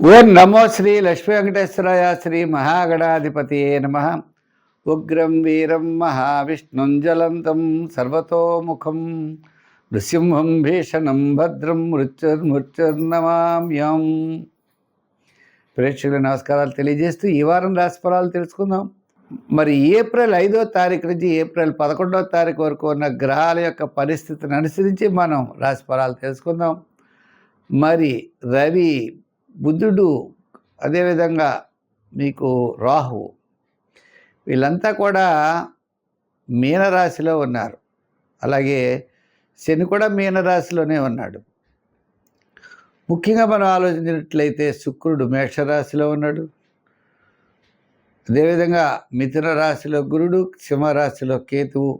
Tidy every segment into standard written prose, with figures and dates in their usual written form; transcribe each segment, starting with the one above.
ఓం నమో శ్రీ లక్ష్మీ వెంకటేశ్వరాయ శ్రీ మహాగణాధిపతియే నమః. ఉగ్రం వీరం మహావిష్ణుం జ్వలంతం సర్వతోముఖం నృసింహం భీషణం భద్రం మృత్యుర్నమామ్యం. ప్రేక్షకుల నమస్కారాలు తెలియజేస్తూ ఈ వారం రాశిఫలాలు తెలుసుకుందాం. మరి ఏప్రిల్ 5వ తారీఖు నుంచి ఏప్రిల్ 11వ తారీఖు వరకు ఉన్న గ్రహాల యొక్క పరిస్థితిని అనుసరించి మనం రాశిఫలాలు తెలుసుకుందాం. మరి రవి, బుధుడు, అదేవిధంగా మీకు రాహు, వీళ్ళంతా కూడా మీనరాశిలో ఉన్నారు. అలాగే శని కూడా మీనరాశిలోనే ఉన్నాడు. ముఖ్యంగా మనం ఆలోచించినట్లయితే శుక్రుడు మేషరాశిలో ఉన్నాడు. అదేవిధంగా మిథున రాశిలో గురుడు, సింహరాశిలో కేతువు.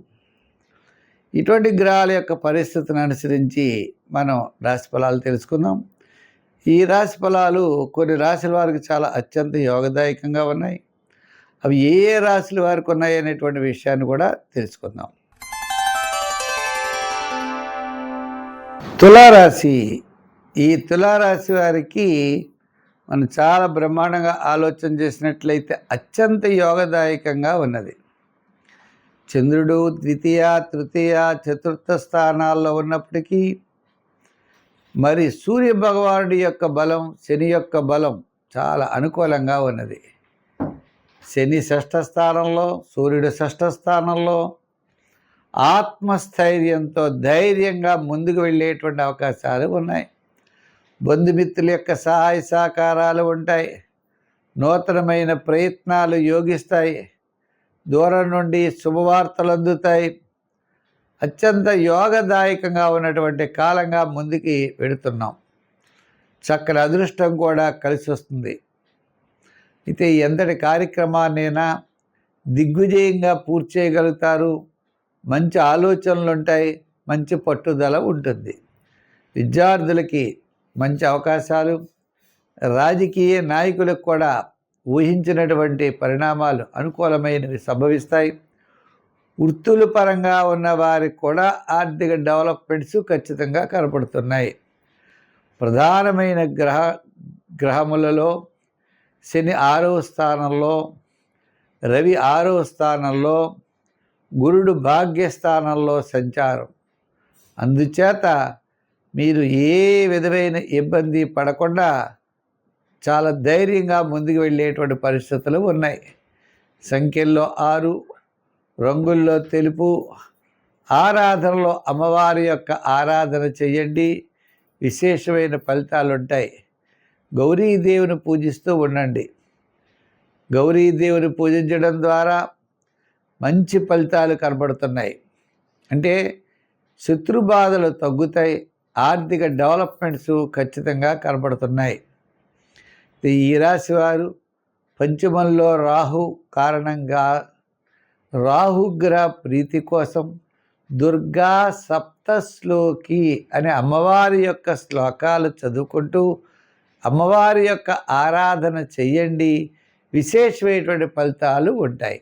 ఇటువంటి గ్రహాల యొక్క పరిస్థితిని అనుసరించి మనం రాశిఫలాలు తెలుసుకుందాం. ఈ రాశి ఫలాలు కొన్ని రాశుల వారికి చాలా అత్యంత యోగదాయకంగా ఉన్నాయి. అవి ఏ ఏ రాశుల వారికి ఉన్నాయి అనేటువంటి విషయాన్ని కూడా తెలుసుకుందాం. తులారాశి. ఈ తులారాశి వారికి మనం చాలా బ్రహ్మాండంగా ఆలోచన చేసినట్లయితే అత్యంత యోగదాయకంగా ఉన్నది. చంద్రుడు ద్వితీయ, తృతీయ, చతుర్థ స్థానాల్లో ఉన్నప్పటికీ మరి సూర్య భగవానుడి యొక్క బలం, శని యొక్క బలం చాలా అనుకూలంగా ఉన్నది. శని షష్ఠ స్థానంలో, సూర్యుడు షష్ఠ స్థానంలో ఆత్మస్థైర్యంతో ధైర్యంగా ముందుకు వెళ్ళేటువంటి అవకాశాలు ఉన్నాయి. బంధుమిత్రుల యొక్క సహాయ సహకారాలు ఉంటాయి. నూతనమైన ప్రయత్నాలు యోగిస్తాయి. దూరం నుండి శుభవార్తలు అందుతాయి. అత్యంత యోగదాయకంగా ఉన్నటువంటి కాలంగా ముందుకి వెళుతున్నాం. చక్కని అదృష్టం కూడా కలిసి వస్తుంది. అయితే ఎంతటి కార్యక్రమాన్నైనా దిగ్విజయంగా పూర్తి చేయగలుగుతారు. మంచి ఆలోచనలు ఉంటాయి. మంచి పట్టుదల ఉంటుంది. విద్యార్థులకి మంచి అవకాశాలు, రాజకీయ నాయకులకు కూడా ఊహించినటువంటి పరిణామాలు అనుకూలమైనవి సంభవిస్తాయి. వృత్తుల పరంగా ఉన్న వారికి కూడా ఆర్థిక డెవలప్మెంట్స్ ఖచ్చితంగా కనపడుతున్నాయి. ప్రధానమైన గ్రహములలో శని 6వ స్థానంలో, రవి 6వ స్థానంలో, గురుడు భాగ్యస్థానంలో సంచారం. అందుచేత మీరు ఏ విధమైన ఇబ్బంది పడకుండా చాలా ధైర్యంగా ముందుకు వెళ్ళేటువంటి పరిస్థితులు ఉన్నాయి. సంఖ్యల్లో 6, రంగుల్లో తెలుపు. ఆరాధనలో అమ్మవారి యొక్క ఆరాధన చేయండి, విశేషమైన ఫలితాలు ఉంటాయి. గౌరీదేవిని పూజిస్తూ ఉండండి. గౌరీదేవిని పూజించడం ద్వారా మంచి ఫలితాలు కనబడుతున్నాయి. అంటే శత్రుబాధలు తగ్గుతాయి. ఆర్థిక డెవలప్మెంట్స్ ఖచ్చితంగా కనబడుతున్నాయి. ఈ రాశి వారు పంచమంలో రాహు కారణంగా రాహుగ్రహ ప్రీతి కోసం దుర్గా సప్తశ్లోకి అనే అమ్మవారి యొక్క శ్లోకాలు చదువుకుంటూ అమ్మవారి యొక్క ఆరాధన చెయ్యండి. విశేషమైనటువంటి ఫలితాలు ఉంటాయి.